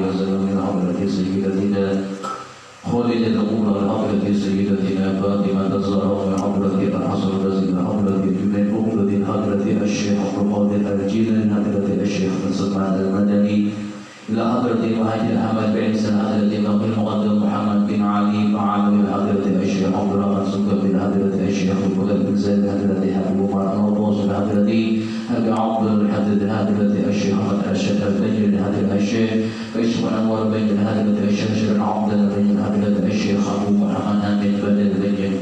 عليه وسلم من حضرة سيدتنا خديجة الكبرى حضرة سيدتنا فاطمة الزهراء من حضرة الحسن الرزق حضرة جبريل حضرة حضرة الشيخ عبد القادر الجيلاني حضرة الشيخ بن سلمان المدني إلى حضرة المهاجر أحمد بن سعد حضرة النبي المقدم محمد بن علي فعال من حضرة الشيخ عبد الرحمن سكر من حضرة الشيخ بكر بن زيد حضرة حبيب عمر نوطوس من حضرة أبي عبد حضرة الشيخ أحمد الشيخ البجر من حضرة الشيخ كشف أنور بن حضرة الشيخ شرن عبد بن حضرة الشيخ أبو محمد بن بدر بن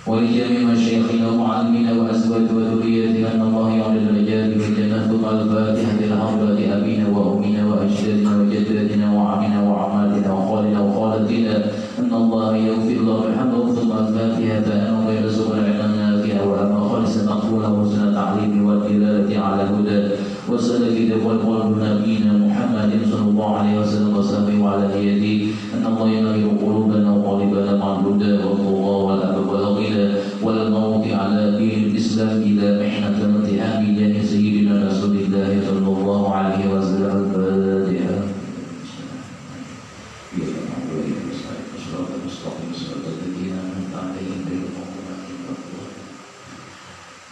ولجميع مشايخنا ومعلمينا وأزواج وذريتنا أن الله يعلى الرجال بالجنة ثم الفاتحة لحضرة أبينا وأمنا وأجدادنا وجداتنا وعمنا وعماتنا وخالنا وخالتنا أن الله يغفر الله بحمده ثم الفاتحة أنه يرزق العلم النافع وأما خالصا مقبولا وحسن التعليم والدلالة على الهدى وسلك والقلب نبينا محمد صلى الله عليه وسلم وصحبه وعلى يده أن الله ينير قلوبنا وقلبنا مع الهدى والطغى والأبواب والموت على دين الإسلام إلى محنة الامتحان بجاه سيدنا رسول الله صلى الله عليه وسلم. الفاتحة.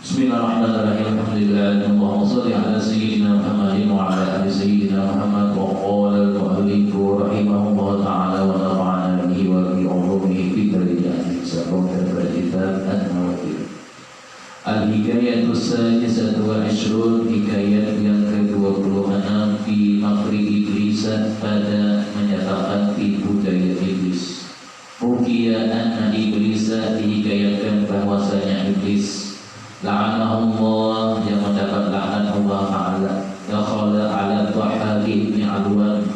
Bismillahirrahmanirrahim. Alhamdulillah. Allahumma shalli ala sayyidina Muhammadin wa ala ali sayyidina Muhammad wa qala al-mu'allif rahimahullah ta'ala wa nafa'ana bihi wa bi ulumihi fi darajati sabab al-kitab an-nawawir. Al-hikayatus sadisatu wal 20, hikayat yang ke-26 fi makri iblis, pada menyatakan tipu daya iblis. Ruqya anna iblis, dihikayatkan bahwasanya iblis la'anahullah, yang mendapat laknat Allah Ta'ala, dakhala ala Dhahhak bin Alwan,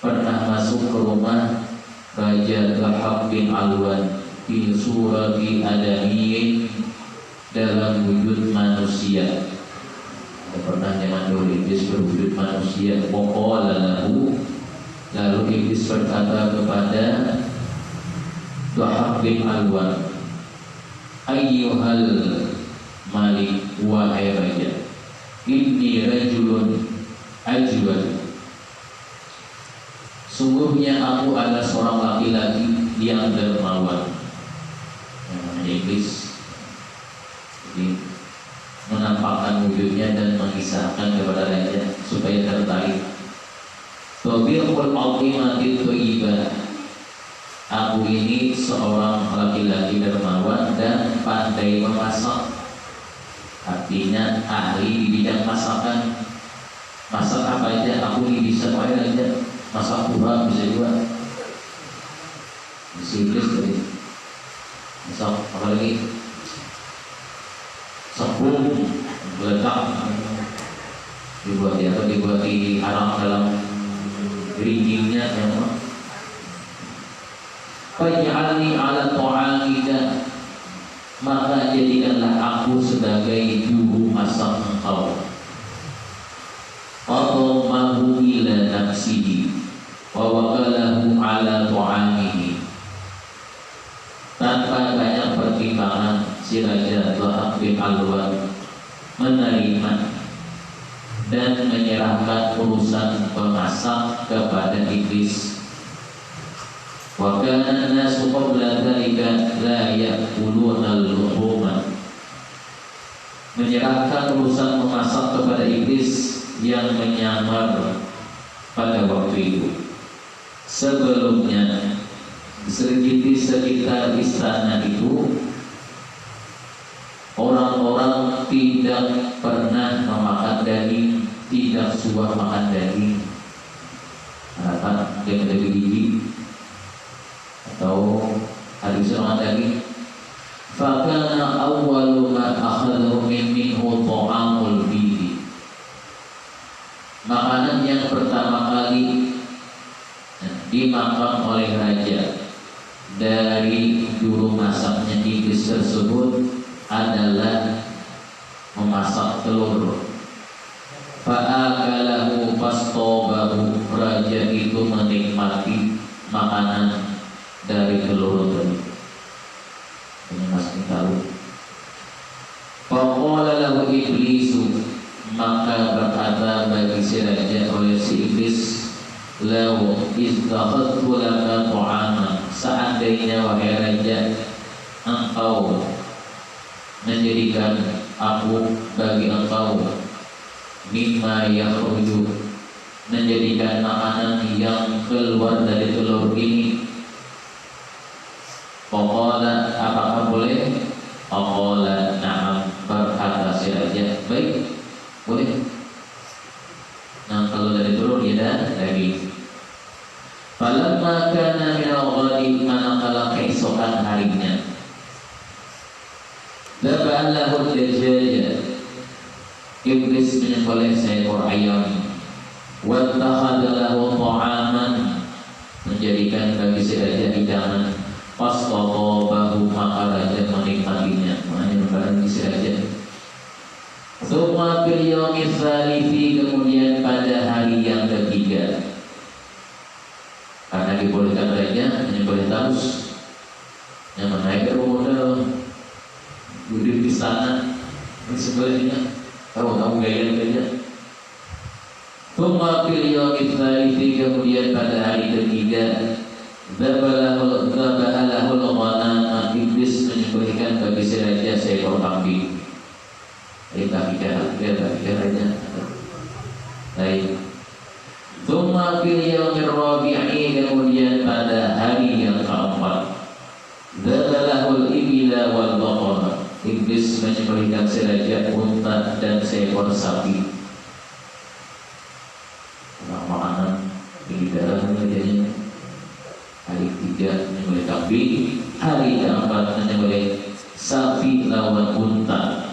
pernah masuk ke rumah Raja Dhahhak bin Alwan fi surati adamiyyin, dalam wujud manusia. Pernah zaman dulu iblis berwujud manusia. Waqala lahu, lalu iblis berkata kepada Dhahhak bin Alwan, ayyuhal Malik, wahai raja, inni rajulun ajwad, sungguhnya aku adalah seorang laki-laki yang dermawan. Iblis jadi menampakkan wujudnya dan mengisahkan kepada raja supaya tertarik. Tabiqul alqimati thayyibah, aku ini seorang laki-laki dermawan dan pandai memasak. Artinya ahli di bidang masakan. Masak apa aja aku ini bisa, pakai aja. Masak buah bisa juga. Bisa iblis tadi. Masak apa lagi? Sepung, letak. Dibuat di apa? Dibuat di arang dalam geriginnya ya. Faj'alni ala ta'amika, maka jadikanlah aku sebagai juru masak engkau. Qadamahu ila nafsihi wa wakalahu ala ta'amihi. Tanpa banyak pertimbangan, si Raja Dhahhak bin Alwan menerima dan menyerahkan urusan memasak kepada iblis. Wa kana an-nasu qabla dhalika la ya'kuluna al-luhuma, menyerahkan urusan memasak kepada iblis yang menyamar pada waktu itu. Sebelumnya di sekitar istana itu orang-orang tidak pernah memakan daging, tidak suka makan daging. Harapan yang lebih gigi atau harus makan daging. Fakana awwalu ma akhadahu minhu ta'amul bihi, makanan yang pertama kali dimakan oleh raja dari juru masaknya iblis tersebut adalah memasak telur. Fa'akalahu fastobahu, raja itu menikmati makanan dari telur tadi. Ini masih tahu. Faqala lahu iblisu, maka berkata bagi si raja oleh si si iblis, "Lau ittakhadtu laka ta'aman," seandainya wahai raja engkau menjadikan aku bagi engkau mimma yakhruju, menjadikan makanan yang keluar dari telur ini. Faqala, apakah boleh? Faqala na'am, berkata si raja, baik, boleh. Nah, kalau dari telur ya dan daging. Falamma kana min al-ghadi, manakala keesokan harinya, daba'an lahu dajaja, iblis menyembelih seekor ayam, wattakhadha lahu ta'aman, menjadikan bagi si raja hidangan, fastatabahu, maka raja menikmatinya, menikmati si raja. Tsumma fil yaumi tsalithi, kemudian pada hari yang ketiga, karena dibolehkan raja menyembelih talus yang menaikkan modal duduk di sana disembelihnya, tahu gaya-gaya. Tsumma fil yaumi tsalithi, kemudian pada hari ketiga, Zabalahul ghanam, iblis menyembelihkan bagi si raja seekor kambing. Bagi raja. Baik. Tsumma fil yaumir rabi'i, kemudian pada hari yang keempat, Zabalahul ibila wal baqara, iblis menyembelihkan si raja unta dan seekor sapi. Makanan di dalam rajanya. Hari ketiga menyembelih kambing, hari keempat menyembelih sapi lawan unta.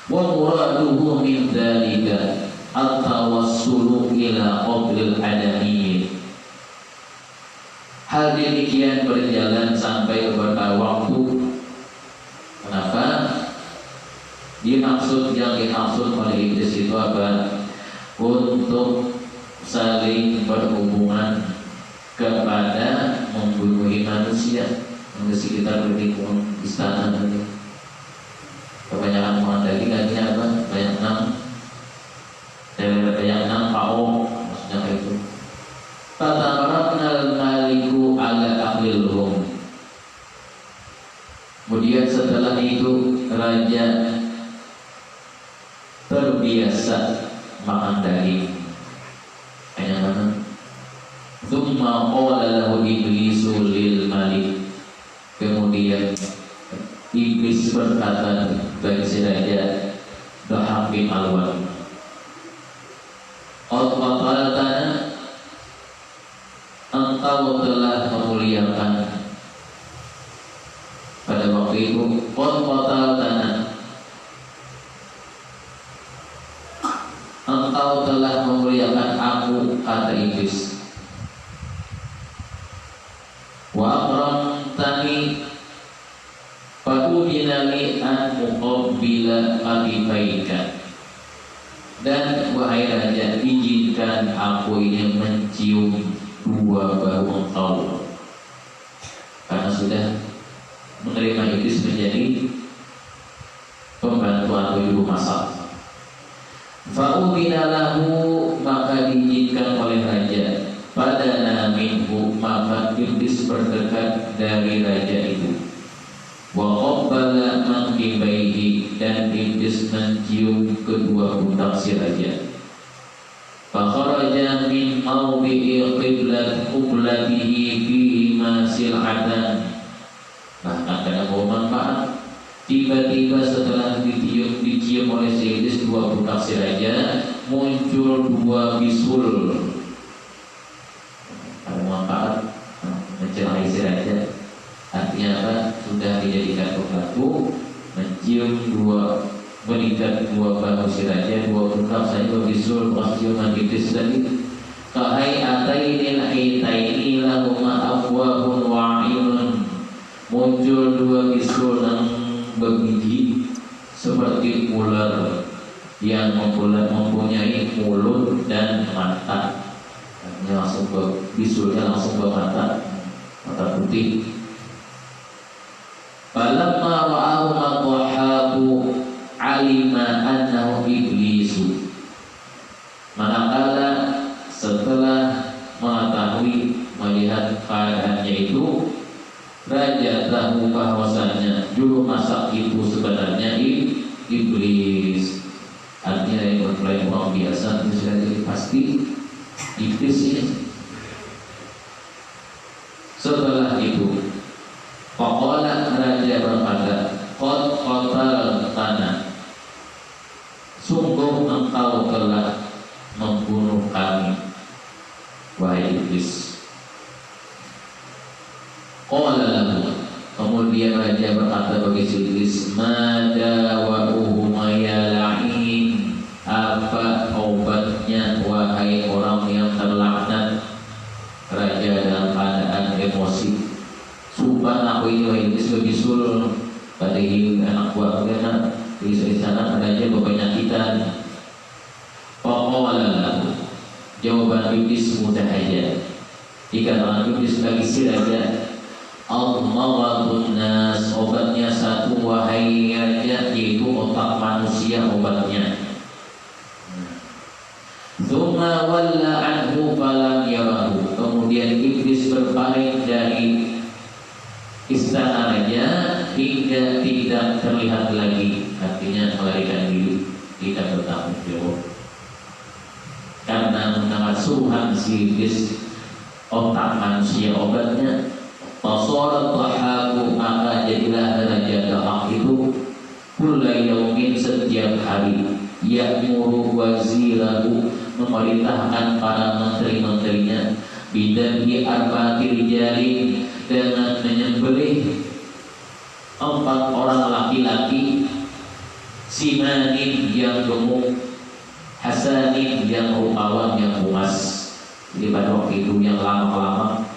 Wa muraduhu min dzalika at-tawassulu ila qabril adamiyyin. Hal demikian berjalan sampai beberapa waktu. Kenapa? Yang dimaksud oleh iblis itu apa? Untuk saling berhubungan kepada membunuhi manusia yang di sekitar lingkungan istana tadi. Kebanyakan makan daging akhirnya apa? Banyak enam paung, maksudnya itu. Fatamarabnal maliku ala ahlil rum. Kemudian setelah itu raja terbiasa makan daging. Hanya mana? Tsumma qala lahu iblisu lil malik, kemudian iblis berkata bagi si raja, Dahab bin Alwan, Qad-qataltana, engkau telah memuliakan. Pada waktu itu, Qad-qataltana, engkau telah memuliakan aku, kata iblis. Wa akramtani fa'udina li an muqabbila abibaika, dan wahai raja, izinkan aku ini mencium dua bahu engkau, karena sudah menerima iblis menjadi pembantu atau ibu masak. Fa'udina lahu, maka diizinkan oleh raja. Padana minhu, maka iblis berdekat dari raja itu. Wa qabbala manqibaihi, dan iblis mencium kedua pundak si raja. Fa kharaja min mawdi'i qiblatihi fi masil'atan. Bahkan karena bawa manfaat, tiba-tiba setelah dicium oleh si iblis dua pundak si raja, muncul dua bisul. Manfaat mencelakai si raja, artinya apa? Sudah dijadikan pembantu, mencium mengikat dua bahu si raja, dua pundak saja berbisul, bekas ciuman iblis tadi. Kahai atainil aitaini lahuma afwahun wa'inun, muncul dua bisul yang bergigi seperti ular yang mempunyai mulut dan mata. Langsung bisulnya langsung ke mata putih. Falamma ra'ahu madhahabu alima annahu iblisu, manakala pasti iblis ini. Setelah itu faqala, raja berkata, qad qataltana, sungguh engkau telah membunuh kami, wahai iblis. Qala lahu, kemudian raja berkata bagi iblis, mada wa'uhu ya la'in, apa obatnya wahai orang yang terlaknat? Raja dalam keadaan emosi, sumpah aku ini wahai iblis begisul pada anak buah karena di sana raja berpenyakitan. Faqala lahu, jawaban iblis mudah aja. Dikatakan iblis bagi si raja, al-maghadun nas, obatnya satu wahai raja, yaitu otak manusia obatnya. Tsumma walla anhu falam yarahu, kemudian iblis berpaling dari istana raja hingga tidak terlihat lagi, artinya melarikan diri, tidak bertanggung jawab. Karena mendengar suruhan si iblis, otak manusia obatnya, fasorat tahaku, maka jadilah raja dahak itu kulla yaumin, setiap hari, ya'muru wazirahu, memerintahkan para menteri-menterinya, bidanghi arba'ati rijalin, dengan menyembelih 4 orang laki-laki, simanin yang gemuk, hasanin yang rupawan, yang puas. Jadi pada waktu itu yang lama-lama,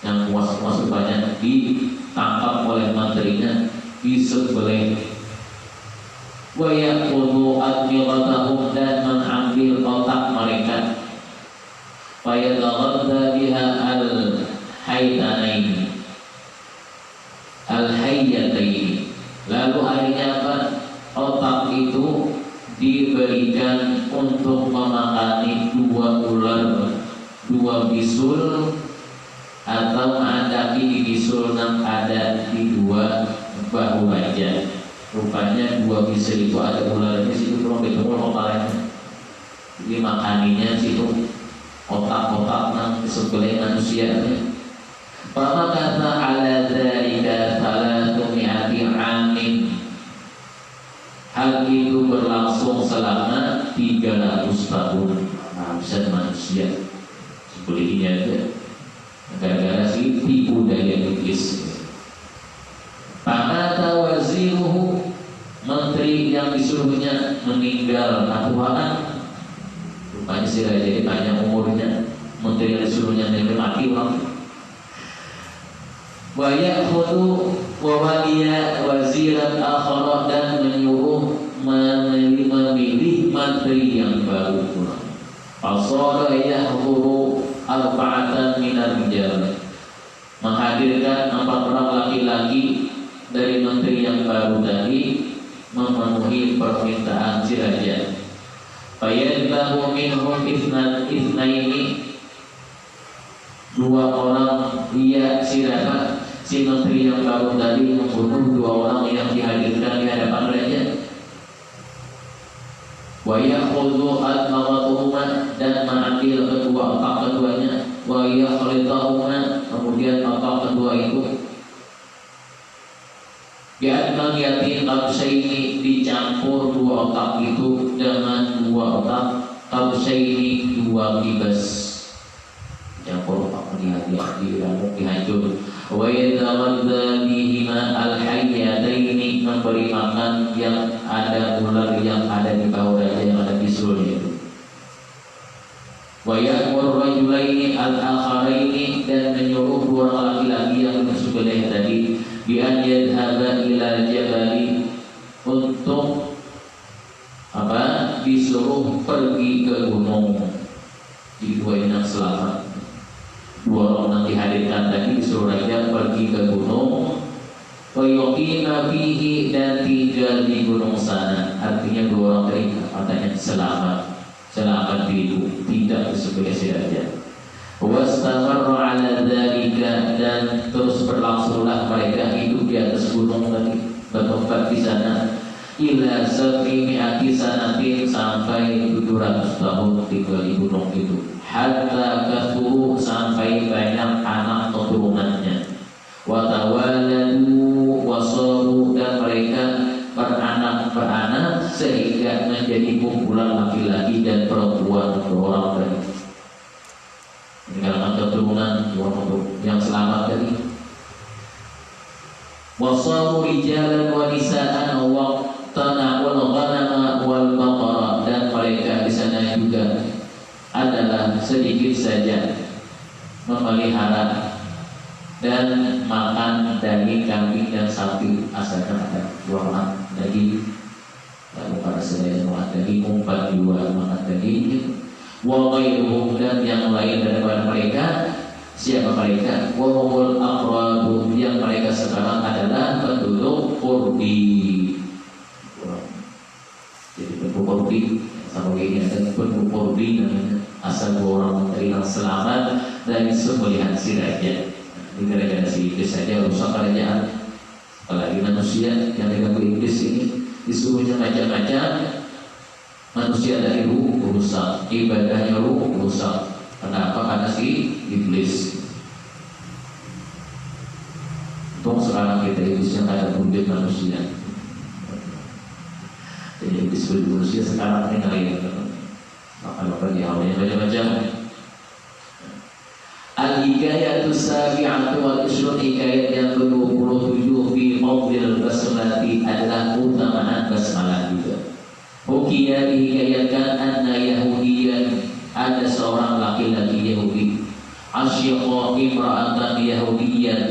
yang puas-puas rupanya ditangkap oleh menterinya, disembelih. Wa yaqulu admiratahum, dan mengambil otak mereka. Fa yataghadda biha al-haytanaini, al-hayyataini. Lalu akhirnya apa? Otak itu diberikan untuk memakani 2 ular, 2 bisul, atau menghadapi di bisul yang ada di 2 bahu raja. Rupanya 2 bisul itu ada ularnya, situ belum ketemu otaknya. Jadi makaninya situ otak-otak yang disembelih manusianya. Fama kata ala dzalika 300 amin. Hal itu berlangsung selama 300 tahun. Habisan manusia sebelumnya aja, gara-gara si tipu daya iblis. Pamata waziruhu, menteri yang disuruhnya meninggal atuaan. Rupanya si raja ini panjang umurnya, menteri yang disuruhnya meninggal mati orang. Wa ya'khudhu wa waliya waziran akhara, dan menyuruh memilih menteri yang baru pula. Fasara ya'khudhu arba'atan minar rijal, menghadirkan 4 orang laki-laki dari menteri yang baru tadi, memenuhi permintaan si raja. Fayadlahu minhum ithnaini, 2 orang, dia si raja, si menteri yang baru tadi membunuh 2 orang yang dihadirkan di hadapan raja. Wa ya'khudhu al-maghatuhuma, dan mengambil kedua otak keduanya. Wa yakhlitahuma, kemudian otak kedua itu bi'adman yatin qabsaini, dicampur 2 otak itu dengan 2 otak qabsaini, 2 kibas, dicampur otak dihancur. Wa yataghadda bihima al-hayyataini, memberi makan yang ada ular yang ada di bawah raja, yang ada bisulnya itu. Wa ya'mur rajulaini al-akharaini, dan menyuruh 2 orang laki-laki yang disembelih tadi, bi an yadhhaba ila jabali, untuk apa? Disuruh pergi ke gunung. Di 2 yang selamat, 2 orang yang dihadirkan tadi disuruh raja pergi ke gunung. Wa yuqima fihi, dan tinggal di gunung sana. Artinya 2 orang tadi katanya selamat diri, tidak disembelih si raja. Wastamarra ala dzalika, dan terus berlangsunglah mereka hidup di atas gunung tadi, bertempat di sana, ila sab'imi'ati sanatin sampai 700 tahun 3000 tahun itu, hatta kathuru sampai banyak anak keturunannya, wa tawaladu wasaru dan mereka beranak sehingga menjadi kumpulan laki-laki dan perempuan berulang kali. Meninggalkan keturunan yang selamat tadi. Wasaru rijalan wa nisaan wa tanawul ghanama wal baqara, dan mereka di sana juga adalah sedikit saja memelihara dan makan daging kambing dan sapi, asalkan ada dua daging. Lalu para sedaya makan daging, umpat dua makan daging. Wa ghairuhum, dan yang lain daripada mereka. Siapa mereka? Wa humul aqrabu, yang mereka sekarang adalah penduduk Qurbi. Jadi penduduk Qurbi sama ini ada penduduk Qurbi namanya, asal dua orang terhilang selamat dari sembelihan sirajat. Di gara-gara si iblis saja rusak kerajaan, apalagi manusia yang diganggu iblis ini, disuruhnya macam-macam. Manusia dari rusak, ibadahnya rusak. Kenapa? Karena si iblis. Untung sekarang kita iblisnya ada wujud manusia. Jadi iblis wujud manusia sekarang ini lain. Maka dia awalnya macam-macam. Al-hikayatu sabi'atu wal ishrun, hikayat yang ke-27 fi fadlil basmalati adalah keutamaan basmalah juga. Hukiya dihikayatkan anna Yahudiyan, ada seorang laki-laki Yahudi, asyiqa imra'atan Yahudiyan,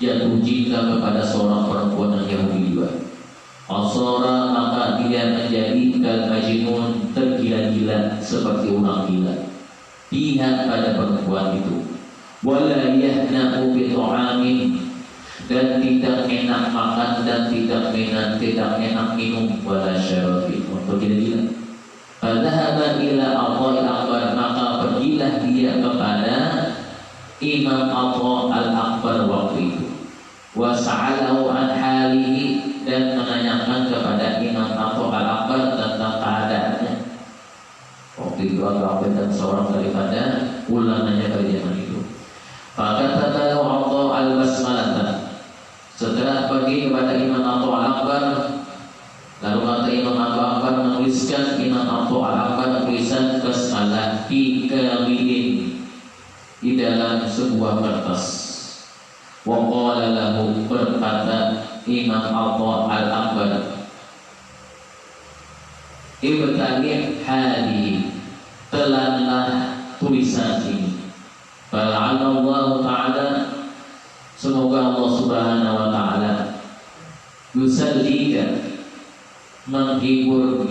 jatuh cinta kepada seorang perempuan yang Yahudi juga. Asara, maka dia menjadi kal majnun, tergila-gila seperti orang gila pihak pada perempuan itu. Wala yahna'u bi ta'amin, dan tidak enak makan dan tidak enak minum, wala syarabi, untuk gila-gila. Fadhahaba ila Atha al-Akbar, maka pergilah dia kepada Imam Atha al-Akbar waktu itu. Wa sa'alahu an halihi, dan menanyakan kepada Imam Atha al-Akbar tentang keadaannya. Waktu itu Atha dan seorang daripada ulamanya pada zaman itu. Fakatalahu Atha al-Basmalata, setelah pergi kepada Imam Atha al-Akbar, lalu kata Imam Atha al-Akbar menuliskan, Imam Atha al-Akbar tulisan basmalah fi kamilin, di dalam sebuah kertas. Wa qala lahu, berkata Imam Atha al-Akbar, ibtali hadi, telanlah tulisan ini. Fal'anallahu ta'ala, semoga Allah subhanahu wa ta'ala yusallika, menghibur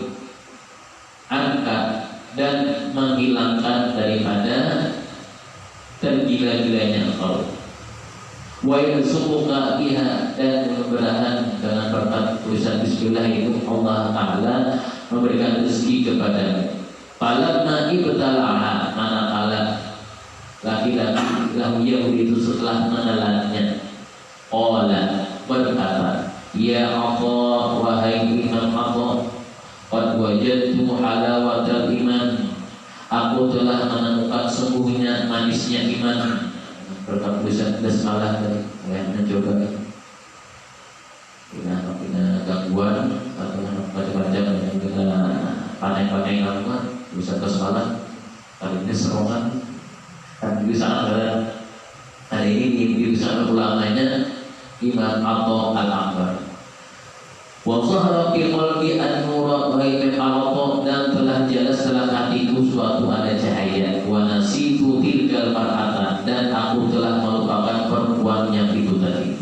angka dan menghilangkan daripada tergila-gilanya engkau. Wa yarzuquka biha, dan mudah-mudahan dengan berkat tulisan bismillah itu Allah Ta'ala memberikan rezeki kepada. Falamma ibtalaha, manakala laki-laki Yahudi itu setelah menelannya, qala, berkata, ya Atha, wahai Imam Atha, qad wajadtu halawatal iman, aku telah menemukan sungguhnya manisnya iman. Berkat tulisan basmalah tadi, yang mencoba punya gangguan atau macam-macam yang kita pandai-pandai lakukan, tulisan basmalah kali ini serongan. Dan di sana hari ini di sana ulamanya Imam Atha al-Akbar. Wa zahara fi qalbi an-nur ghaibi al-Atha, dan telah jelas dalam hatiku suatu ada cahaya. Wa nasitu tilkal mar'ata, dan aku telah melupakan perempuan yang itu tadi.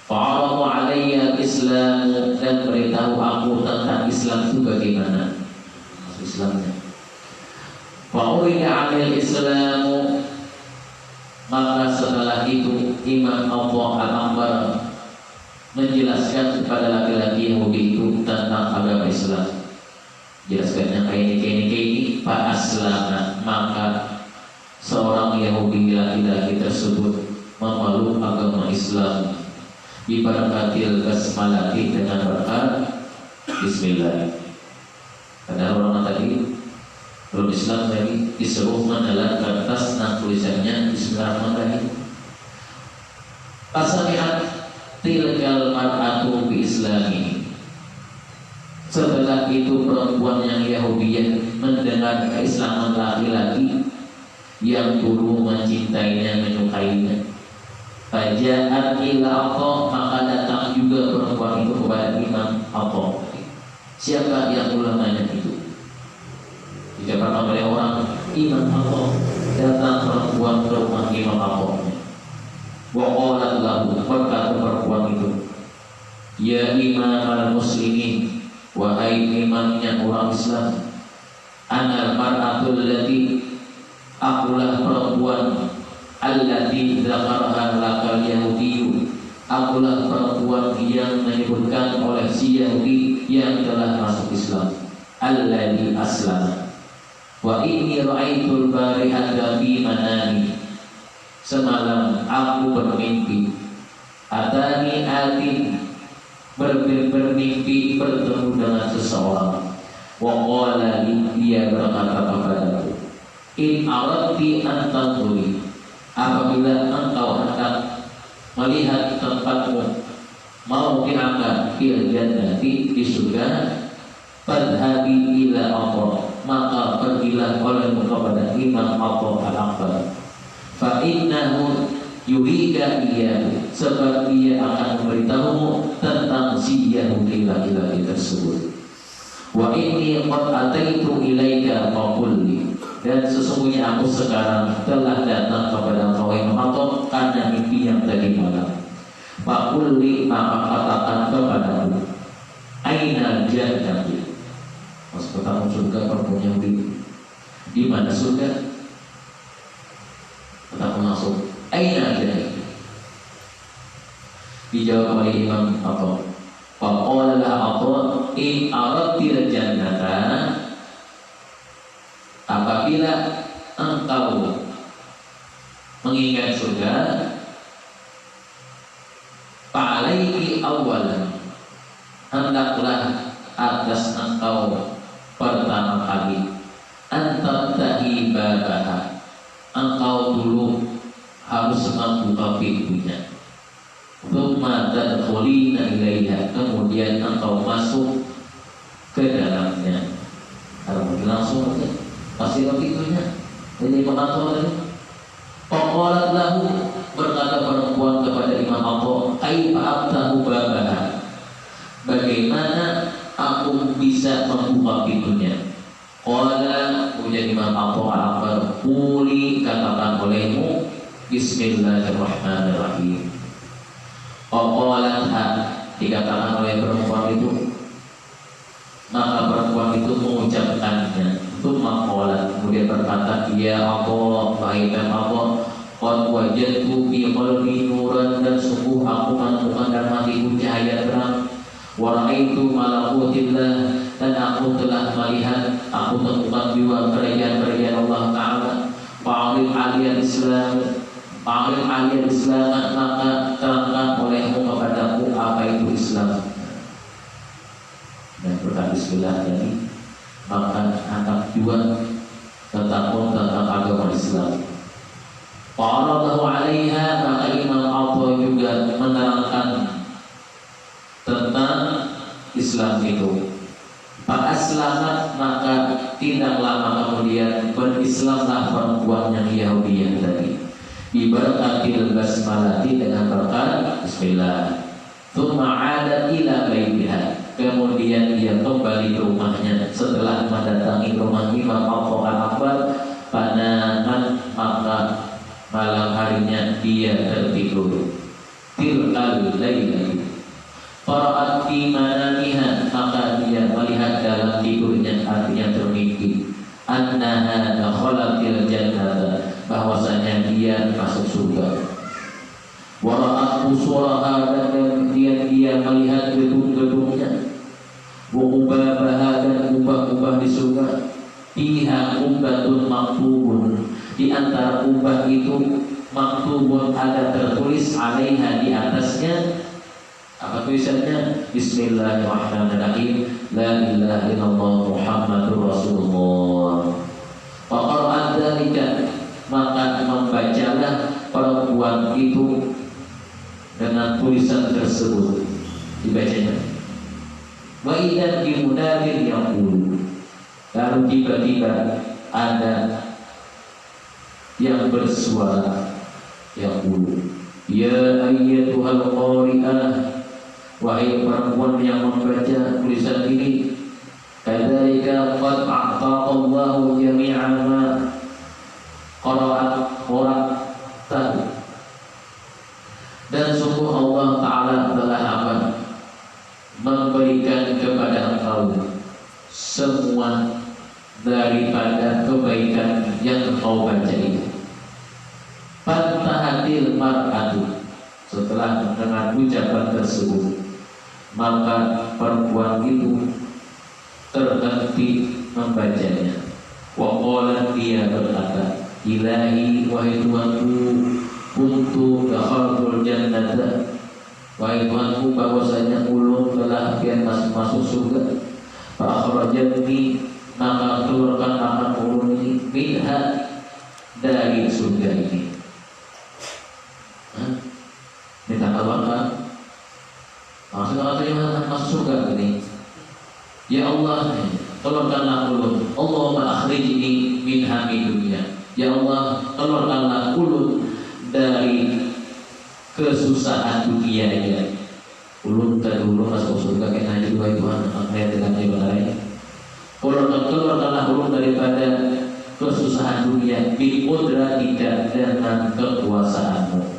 Fa'aradu alayya Islam, dan beritahu aku tentang Islam itu bagaimana maksud Islamnya. Fa'urida 'alal Islamu, maka setelah itu Imam Atha al-Akbar menjelaskan kepada laki-laki Yahudi itu tentang agama Islam. Jelaskannya kayak ini, Pak Aslama, maka seorang Yahudi laki-laki tersebut memeluk agama Islam. Ibarakatil basmalati, dengan berkat Bismillah. Ada orang tadi belum Islam lagi disuruh menelan kertas dan tulisannya Bismillahirrahmanirrahim. Pasami'at tilkal mar'atu bi islami. Setelah itu perempuan yang Yahudiyah mendengar keislaman laki-laki yang dulu mencintainya, menyukainya. Faja'at ila Atha, maka datang juga perempuan itu kepada Imam Atha. Siapa yang ulamanya itu? Dikatakan oleh orang Imam Atha. Datang perempuan ke rumah Imam Atha. Wa qalat lahu, berkata perempuan itu, ya imam al-muslimin, wahai imamnya orang Islam, ana mar'atul lati, akulah perempuan allati dzakaraha lakal yahudiyyu, akulah perempuan yang menyebutkan oleh si Yahudi yang telah masuk Islam, alladzi aslama. Wa inni ra'aitul barihata fi manami, semalam aku bermimpi, atani atin, bermimpi bertemu dengan seseorang. Wa qala li, dia berkata kepadaku, in aradti an tanzuri, apabila engkau hendak melihat tempatmu, mau diangkat fil jannati, di surga, fadhhabi ila Atha, maka pergilah olehmu kepada Imam Atha al-Akbar. Fa innahu yurika iyyahu, sebab dia akan memberitahumu tentang si Yahudi laki-laki tersebut. Wa inni qad ataitu ilaika faqulli, dan sesungguhnya aku sekarang telah datang kepada engkau Imam Atha karena mimpi yang tadi malam. Faqulli, maka katakan kepadaku, aina jannati, masuk ke surga perempuan Yahudi. Di mana surga? Katakan langsung, aina jannati. Dijawab oleh Imam Atha. Faqala Atha, in aradtil jannata, apabila engkau mengingat surga, fa'alaiki awalan, hendaklah atas engkau pertama kali, antabtahi babaha, engkau dulu harus membuka pintunya. Tsumma tadkhulina ilaiha, kemudian engkau masuk ke dalamnya. Kalau langsung aja pasti pintunya. Jadi pengatur tadi. Faqalat lahu, berkata perempuan kepada Imam Atha, kaifa abtahu babaha, bagaimana aku bisa membuka pintunya? Qala, kemudian Imam Atha al-Akbar, quli, katakan olehmu, Bismillahirrahmanirrahim. Qalatha, dikatakan oleh perempuan itu, maka perempuan itu mengucapkannya. Tsumma qalat, kemudian berkata, ya Allah, wahai Allah, qad wajadtu fi qalbi nuran, dan sungguh aku menemukan dalam hatiku cahaya terang. Wa ra'aitu malakutillah, dan aku telah melihat, aku temukan juga kerajaan-kerajaan Allah Ta'ala. Fa'alim aliyah Islam, fa'alim aliyah Islam, maka terangkan olehmu kepadaku apa itu Islam. Dan berkata Bismillah tadi, maka anak juga tentang agama Islam. Fa'aradahu alaiha, maka Imam Atha juga menerangkan tentang Islam itu. Fa'aslamat, maka tidak lama kemudian berislamlah perempuan yang Yahudi tadi. Ibarakatil basmalati, dengan berkat Bismillah. Tsumma 'adat ila baitiha, kemudian dia kembali ke rumahnya setelah mendatangi rumah Imam Atha al-Akbar. Panaman, maka malam harinya dia tertidur. Tilkal lailati, fara'at fi manamiha, maka dia melihat dalam tidurnya, artinya termimpi, annaha dakhalatil jannata, bahwasanya dia masuk surga. Wa ra'at qusuraha, dan kemudian dia melihat gedung-gedungnya. Wa ubabaha, dan ubah-ubah di surga. Fiha ubbatun maktubun, di antara ubah itu maktubun, ada tertulis, alaiha, di atasnya, apa tulisannya? Bismillahirrahmanirrahim, la ilaha illallah Muhammadur Rasulullah. Faqara'at dzalika, maka membacalah perempuan itu dengan tulisan tersebut, dibacanya. Wa idza bimunadin yaqulu, lalu tiba-tiba ada yang bersuara yaqulu, ya ayyatuhal qari'ah, wahai perempuan yang membaca tulisan ini, kadzalika qad a'taqallahu jami'a ma qara'at tahu, dan sungguh Allah Ta'ala telah memberikan kepada engkau semua daripada kebaikan yang engkau baca itu. Fantahatil mar'atu, setelah mendengar ucapan tersebut, maka perempuan itu terhenti membacanya. Wa qalat, dia berkata, ilahi, wahai Tuhanku, kuntu dakhaltul jannata, wahai Tuhanku, bahwasanya ulun telah kian masuk surga. Fa akhrajatni, maka keluarkan akan ulun ini minha, dari surga ini. Minta keluarkan, maksudnya katanya masuk surga ini. Ya Allah, keluarkanlah ulun. Allahumma akhrijni minha min dunya. Ya Allah, keluarkanlah ulun dari kesusahan dunia ini. Ulun dulu masuk surga kena juga Tuhan, ayat dengan ibaratnya. Keluarkanlah ulun daripada kesusahan dunia bi qudratika, dengan kekuasaanmu.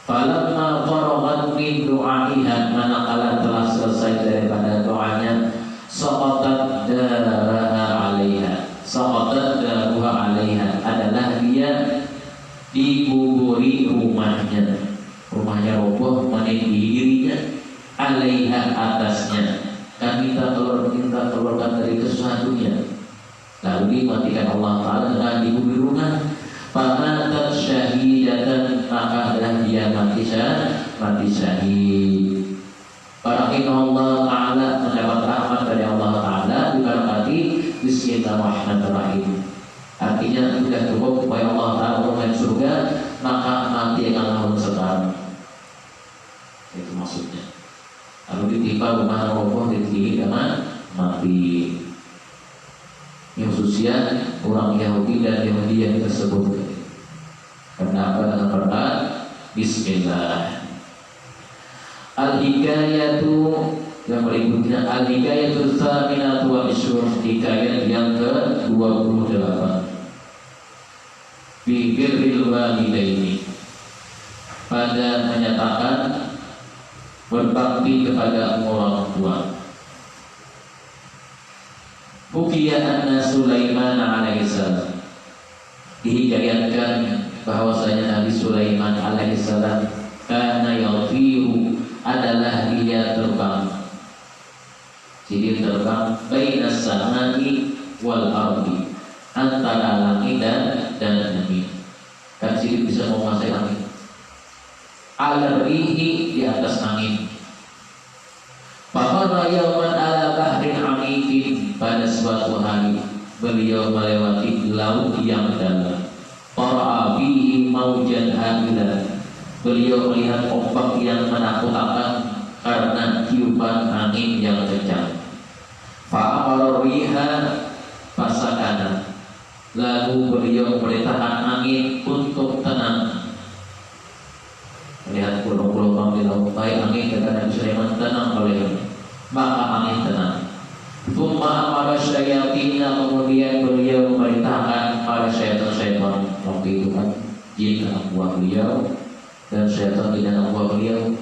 Falamma faraghat min du'aiha, manakala telah selesai daripada doanya, saqatat daraha 'alaiha. Saqatat daruha 'alaiha adalah dia diguguri rumahnya. Rumahnya roboh menimpa dirinya, 'alaiha atasnya. Kan minta keluarkan dari kesusahan dunia. Lalu dimatikan Allah Ta'ala dengan diguguri rumah. Famatat syahidatan, maka adalah dia mati syahid. Rahimahullah Ta'ala, mendapat rahmat dari Allah Ta'ala, diberkati Bismillahirrahmanirrahim. Artinya sudah cukup supaya Allah Ta'ala bermain surga, maka mati akan langsung sekarang. Itu maksudnya. Lalu ditimpa rumah roboh, ditinggi dengan mati. Yang khususnya orang Yahudi dan Yahudi yang tersebut. Kenapa dengan berkat Bismillah. Al-Hikayatu, yang berikutnya Al-Hikayatu Tsaminatu wa Ishrun, hikayat yang ke-28. Bi birril walidaini, pada menyatakan berbakti kepada orang tua. Bukiya anna Sulaiman alaihissalam, dihikayatkan bahwasanya Nabi Sulaiman alaihissalam kana yatiru, adalah dia terbang. Jadi terbang bainas samai wal ardi, antara langit dan bumi. Kan sini bisa menguasai langit. Al-rihi, di atas angin. Famarra yawman ala bahrin amikin, pada suatu hari beliau melewati laut yang dalam. Fara'a bihi maujan hamilan, beliau melihat ombak yang menakutkan karena tiupan angin yang kencang. Fa'amara riha fasakana, lalu beliau memerintahkan angin untuk tenang. Melihat pulau-pulau di laut, baik angin kata Nabi Sulaiman, tenang oleh, maka angin tenang. Tsumma amara syayatina, kemudian beliau memerintahkan para syaitan-syaitan. Waktu itu kan jin anak buah beliau dan syaitan di dalam buah beliau.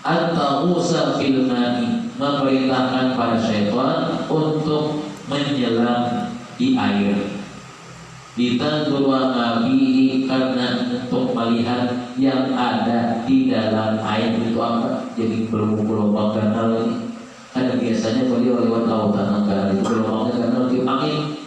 An-taghusa fil ma'i, memerintahkan para syaitan untuk menyelam di air. Ditandurwa nabi, karena untuk melihat yang ada di dalam air itu apa. Jadi gelombang kanal ini. Karena biasanya beliau lewat lautan negara itu gelombangnya kanal tiup angin.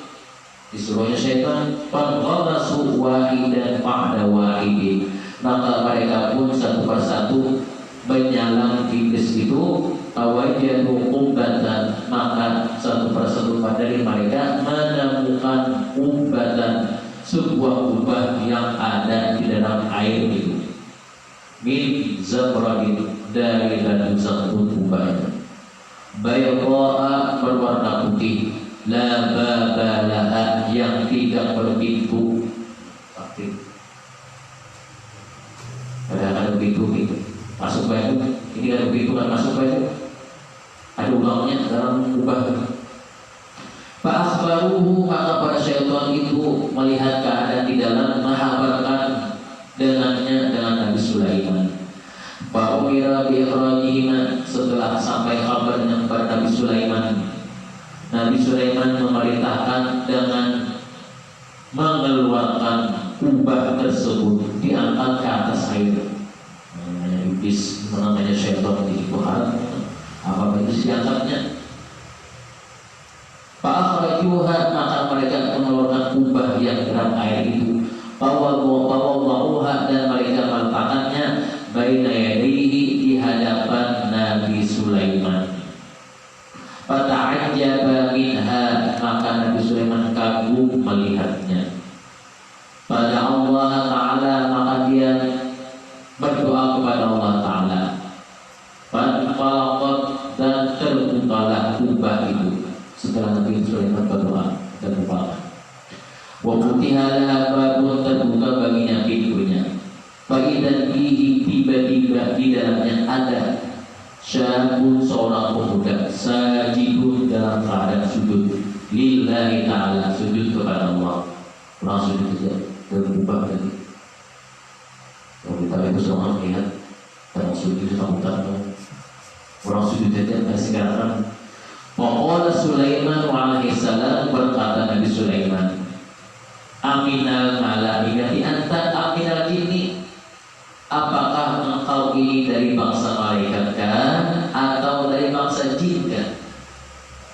Disuruhnya syaitan, faghasu wahidan ba'da wahidin, maka mereka pun satu persatu menyalam iblis itu Awajadu umbatan, maka satu persatu dari mereka menemukan umbatan, sebuah kubah yang ada di dalam air itu. Min zabradin, dari batu satu kubahnya. Bayda'a, berwarna putih. La babalaha, yang tidak berpintu. Ada pintu gitu. Masuk batu, ini ada pintu kan masuk batu. Ada ulangnya dalam kubah. Fa'akhbaruhu, maka para syaitan itu melihat keadaan di dalam, menghabarkan dengannya dengan Nabi Sulaiman. Fa'umira bi'ikhrajihima, setelah sampai kabar dengan Nabi Sulaiman, Nabi Sulaiman memerintahkan dengan mengeluarkan kubah tersebut, diangkat ke atas air. Namanya iblis, namanya syaitan di Quran. Apa itu diangkatnya? Fa'akhrajuha, maka mereka mengeluarkan kubah yang dalam air itu. Fawwa'uha, dan mereka meletakkannya baina yadayhi, di hadapan Nabi Sulaiman. Fata'ajjaba minha, maka Nabi Sulaiman kagum melihatnya. Pada Allah Ta'ala, maka dia berdoa kepada Allah Ta'ala. Fanfalaqat, dan terbukalah kubah itu. Setelah Nabi Sulaiman berdoa dan berdoa. Wa futihala babun, terbuka baginya pintunya. Fa'idan bihi, tiba-tiba di dalamnya ada syabun, seorang pemuda, sajidun, dalam keadaan sujud lillahi ta'ala, sujud kepada Allah. Orang sujud saja terbuka tadi. Kalau kita itu semua melihat orang sujud sambutan, orang sujud saja kasih gerakan. Waqala Sulaiman alaihi salam, berkata Nabi Sulaiman, aminal malaikati anta aminal jinni, apakah engkau ini dari bangsa malaikat kan, atau dari bangsa jin kan?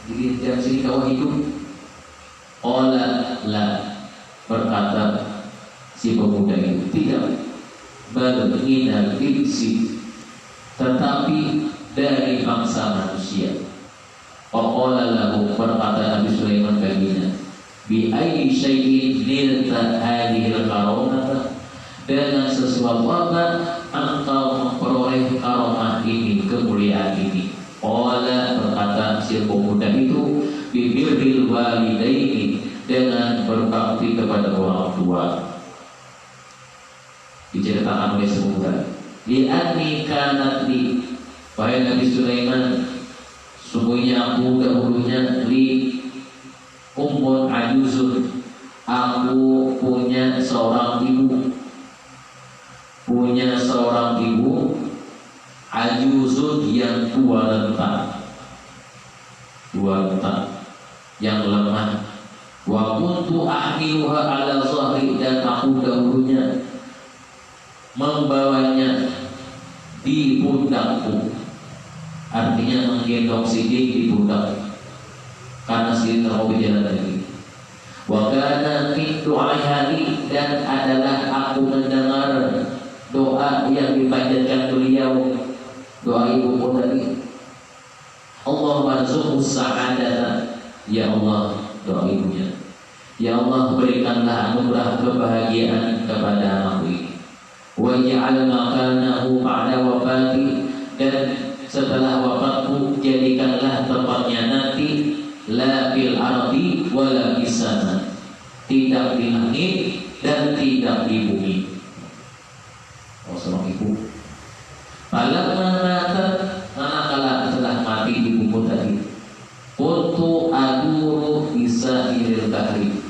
Jadi dalam sini kau hidup. Qala la, berkata si pemuda itu, tidak, bal minal insi, tetapi dari bangsa manusia. Faqala lahu, berkata Nabi Sulaiman baginya, bi ayyi syai'in nilta hadhil karamata, dengan sesuatu apa engkau memperoleh karomah ini, kemuliaan ini. Qala, berkata si pemuda itu, bi birril walidaini, dengan berbakti kepada orang tua. Diceritakan oleh si pemuda, li'anni kanat li, wahai Nabi Sulaiman, sungguhnya aku dahulunya li ummun ajuzun, aku punya seorang ibu, ajuzun, yang tua renta, yang lemah. Wa kuntu ahmiluha ala zahri, dan aku dahulunya membawanya di pundakku, artinya menggendong sidik di pundak, karena sidik terlalu berjalan lagi. Wa kana min du'aihani, dan adalah aku mendengar doa yang dipanjatkan beliau, doa ibuku tadi. Allahumma rzuqhu sa'adata, ya Allah, doa ibunya, ya Allah, berikanlah anugerah kebahagiaan kepada anakku ini. Wa ja'al makanahu ba'da wafati, dan setelah wafatku jadikanlah tempatnya nanti la fil ardi wala fis sama, tidak di langit dan tidak di bumi. Oh, seorang ibu. Falamma matat, manakala telah mati ibuku tadi, kuntu aduru bisa ilil bahri,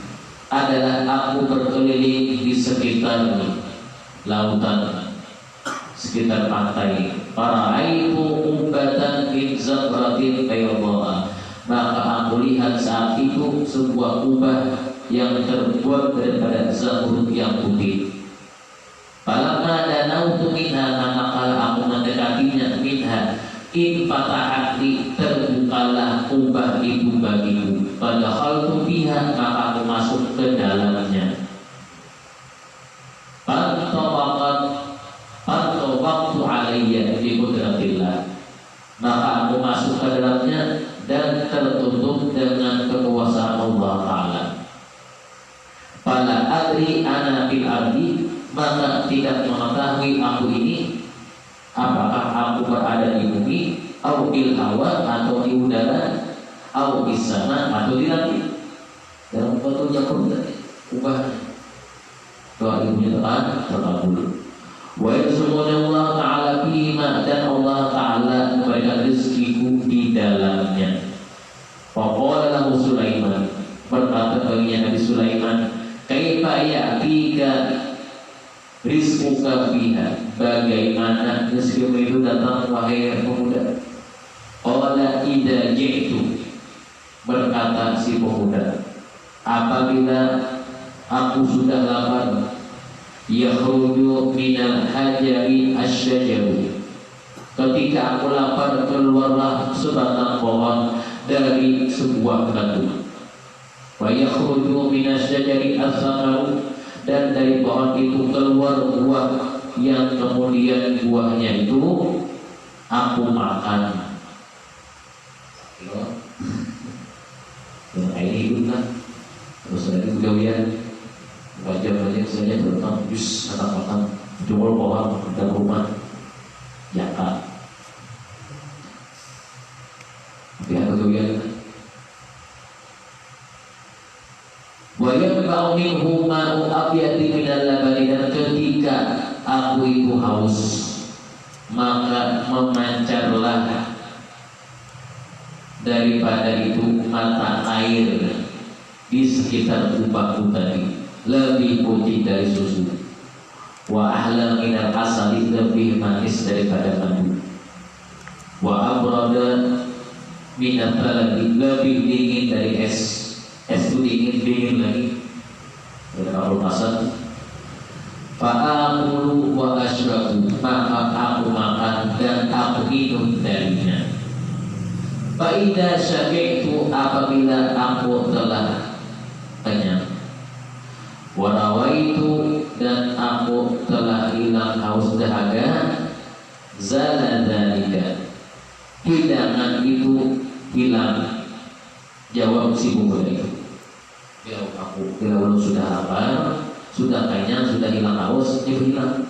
adalah aku berkeliling di sekitar lautan, sekitar pantai. Para'aitu umbatan min zabratin bayda'a, maka aku lihat saat itu sebuah kubah yang terbuat daripada zamrud yang putih. Falamma danautu minha, manakala aku mendekatinya, minha in fatahat li, terbukalah kubah itu bagiku. Fadakhaltu biha, maka aku masuk ke dalamnya. Fantawaqtu alayya bi qudratillah, maka aku adri ana fil ardi, maka tidak mengetahui aku ini apakah aku berada di bumi, au fil hawa atau di udara, au bis sama atau di langit. Dalam fotonya pun ubah doa ibunya terkabul. Wa yarzuquna Allah Ta'ala bima, dan Allah Ta'ala memberikan rezekiku di dalamnya. Faqala lahu Sulaiman, berkata baginya Nabi Sulaiman, kaifa ya'tika rizquka biha, bagaimana rezekimu itu datang wahai pemuda? Qala idza ji'tu, berkata si pemuda, apabila aku sudah lapar, yakhruju minal hajari asyajaru, ketika aku lapar keluarlah sebatang pohon dari sebuah batu. Wa yakhruju minas syajari as-samaru, dan dari pohon itu keluar buah yang kemudian buahnya itu aku makan. Yang ini hiduplah. Terus dari kegawian wajah-wajah saja terutama jus kata-kata jumlah pohon dan rumah jaka. Lihat kegawian. Wa yanba'u minhu ma'u abyadi minal labani, dan ketika aku itu haus, maka memancarlah daripada itu mata air di sekitar kubahku tadi, lebih putih dari susu. Wa ahla minal asali, lebih manis daripada madu. Wa abrada minal baladi, lebih dingin dari es. Es itu dingin lagi. Kalau masak, fa'amulu wa ashrabu, maka aku makan dan aku minum darinya. Fa'idha syafi'tu, apabila aku telah kenyang, warawaitu, dan aku telah hilang haus dahaga, zaladhalika, hidangan itu hilang. Jawab si pemuda itu, ya aku bila sudah lapar, sudah kenyang, sudah hilang haus, itu hilang.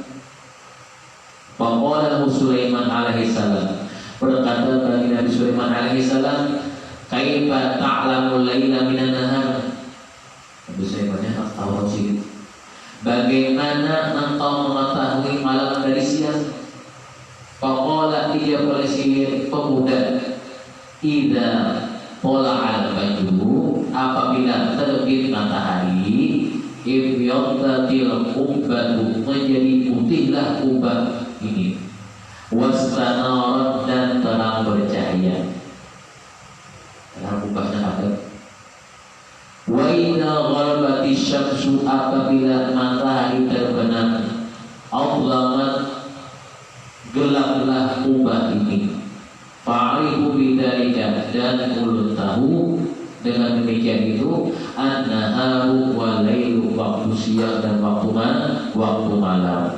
Faqala lahu Sulaiman alaihi salam, berkata bagi Nabi Sulaiman alaihi salam, kaifa ta'lamul laila minan nahar, Nabi Sulaimannya tahu sih, bagaimana engkau mengetahui malam dari siang? Faqala, dia oleh si pemuda, idza tala'al badru, apabila terbit matahari, ibyadatil ubbatu, menjadi putihlah kubah ini, wastanarat, dan terang bercahaya. Terang kubahnya ada. Wa idza gharabati syamsu, apabila matahari terbenam, adlamat, gelaplah kubah ini. Fa'arifu bidzalika, dan ulun tahu dengan demikian itu, an-naharu wal lailu, waktu siang dan waktu malam.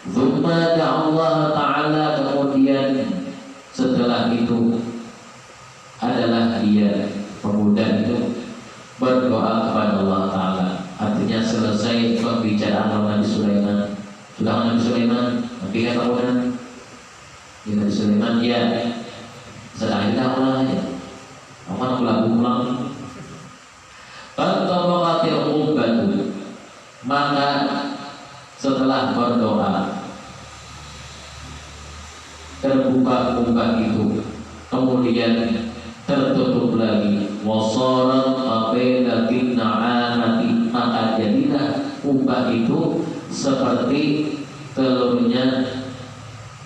Tsumma Allah Ta'ala, kemudian setelah itu adalah dia pemuda itu berdoa kepada Allah Ta'ala. Artinya selesai pembicaraan Nabi Sulaiman. Sudah Nabi Sulaiman, nanti kata orang Nabi Sulaiman, ya sedang kita ulangnya, aman ulang. Qad-tabaqatil ubbatu, maka setelah berdoa terbuka kubah itu, kemudian tertutup lagi. Wasarat qabilatin na'amati, maka jadilah kubah itu seperti telurnya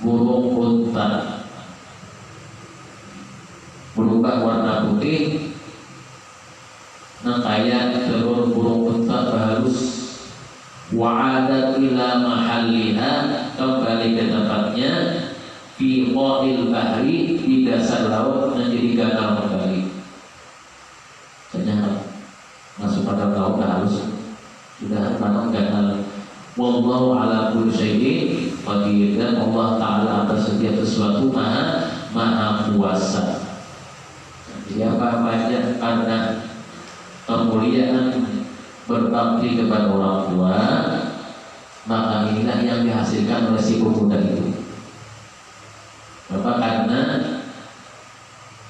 burung unta, berubah warna putih, kayak telur burung unta bahalus. Wa'adat ila mahalliha, kembali ke tempatnya, fi qa'il bahri, di dasar laut, menjadi gagal kembali. Ternyata masuk pada laut halus, sudah pada gagal. Wallahu ala kulli syai'in qadir, dan Allah Ta'ala atas setiap sesuatu maha kuasa. Jadi apa-apa aja karena kemuliaan berbakti kepada orang tua, maka inilah yang dihasilkan oleh si pemuda itu. Kenapa? Karena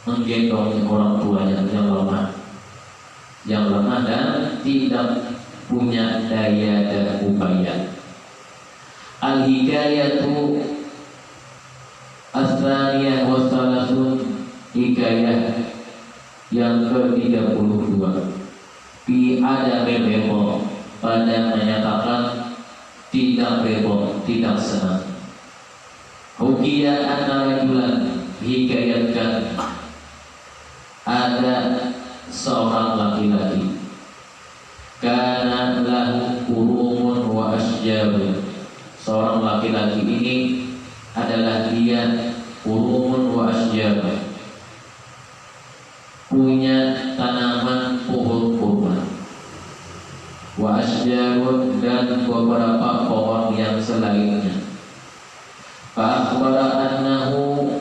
menggendong orang tuanya yang lemah dan tidak punya daya dan upaya. Al-hikayatu as-tsaniyah wa salasun, hikayah yang ke-32 fi adami rebo, pada menyatakan tidak rebo, tidak senang. Hukiya anna rajulan, hikayatkan ada seorang laki-laki, kana lahu kurumun wa asjabun. Seorang laki-laki ini adalah dia kurumun wa asjabun, punya tanaman pohon kurma, wa asjabun, dan beberapa pohon yang selainnya. Fa akhbara annahu,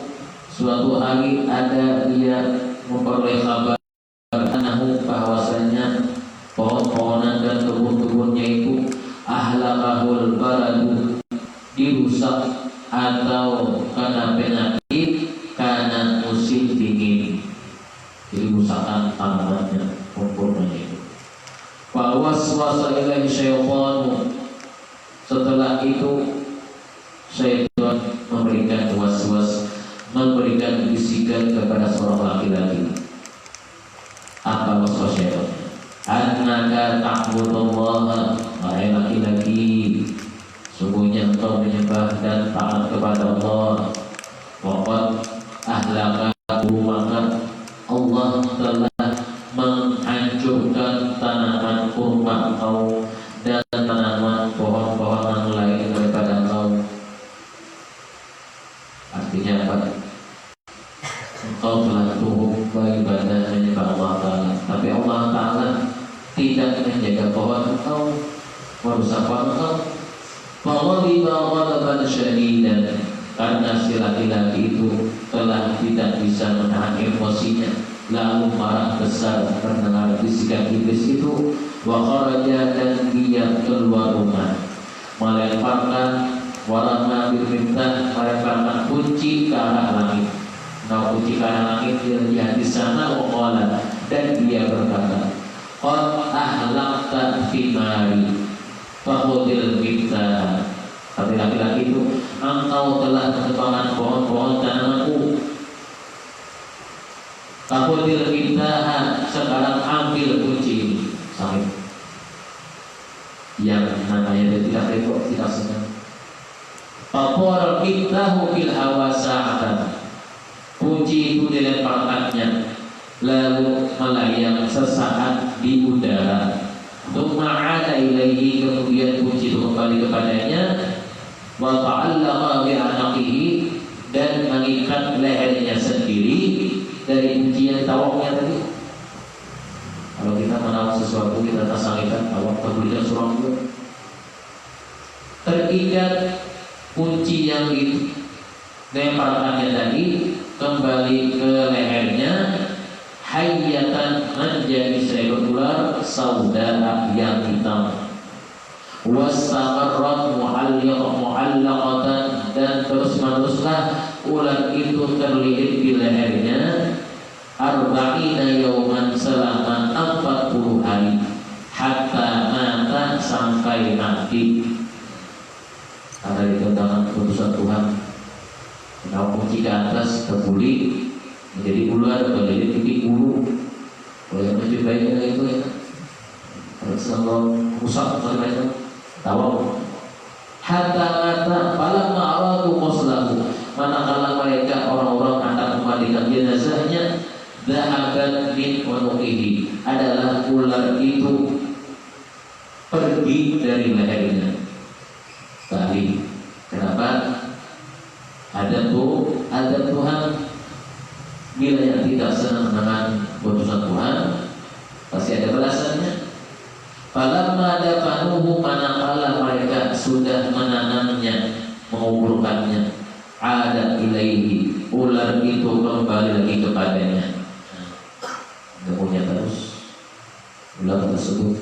suatu hari ada dia memperoleh kabar annahu, bahwasanya pohon-pohonan dan kebun-kebunnya itu ahlakahul baradu, dirusak atau karena penyakit, karena musim dingin, jadi rusakan tanamannya, pohon-pohonnya itu. Fa waswasa ilaihi syaitanu, setelah itu syaitan memberikan waswas, memberikan bisikan kepada seorang laki-laki. Apa waswas syaitan? Annaka ta'budullaha, wahai laki-laki, sungguhnya engkau menyembah dan taat kepada Allah. Waqad ahlakahu, maka Allah telah menghancurkan tanaman kurma engkau dan tanaman pohon-pohon yang lain daripada engkau. Artinya apa? Engkau telah tumbuh beribadah menyembah Allah Ta'ala, tapi Allah Ta'ala tidak menjaga pohon engkau, merusak pohon engkau. Faghadiba ghadaban syadidan, karena si laki-laki itu telah tidak bisa menahan emosinya, lalu marah besar mendengar bisikan iblis itu. Wa kharaja, dan dia keluar rumah, melemparkan warama bil miftah, melemparkan kunci ke arah langit. Nah, kunci ke arah langit, dia lihat di sana. Waqala, dan dia berkata, qad ahlakta thimari fakhudil miftah. Tapi laki-laki itu, engkau telah menebangkan pohon-pohon tanamanku. Fakhudil miftah, sekarang ambil kunci ini. Sampai yang namanya dia tidak repot, tidak senang. Faqara miftahu fil hawa sa'atan, kunci itu dilemparkannya, lalu melayang sesaat di udara. Tsumma 'ada ilaihi, kemudian kunci itu kembali kepadanya. Wa ta'allaqa bi anaqihi, dan mengikat lehernya sendiri dari kunci yang tawaknya tadi. Kalau kita menawan sesuatu, kita tasangkan tawak, kemudian surah itu terikat kunci yang dilemparkannya tadi kembali ke lehernya. Hayyatan, menjadi seekor ular sauda yang hitam. Wastamarrat mu'allaqatan, dan terus-meneruslah ular itu terlilit di lehernya. Arba'ina yawman, selama 40 hari. Hatta mata, sampai mati. Ada di tangan keputusan Tuhan. Kalau kunci ke atas terbuli menjadi ular, menjadi titik bulu. Kalau yang lebih baiknya itu ya, kalau rusak terbaiknya tawar. Hatta mata, falamma aradu qaslahu, manakala mereka orang-orang akan memandikan jenazahnya, dhahabat min unuqihi, adalah ular itu pergi dari lehernya. Balik. Kenapa? Ada Tuhan. Bila yang tidak senang dengan putusan Tuhan, pasti ada balasannya. Falamma dafanuhu, manakala mereka sudah menanamnya, menguburkannya, ada ilaihi, ular itu kembali lagi kepadanya. Kemudian terus ular tersebut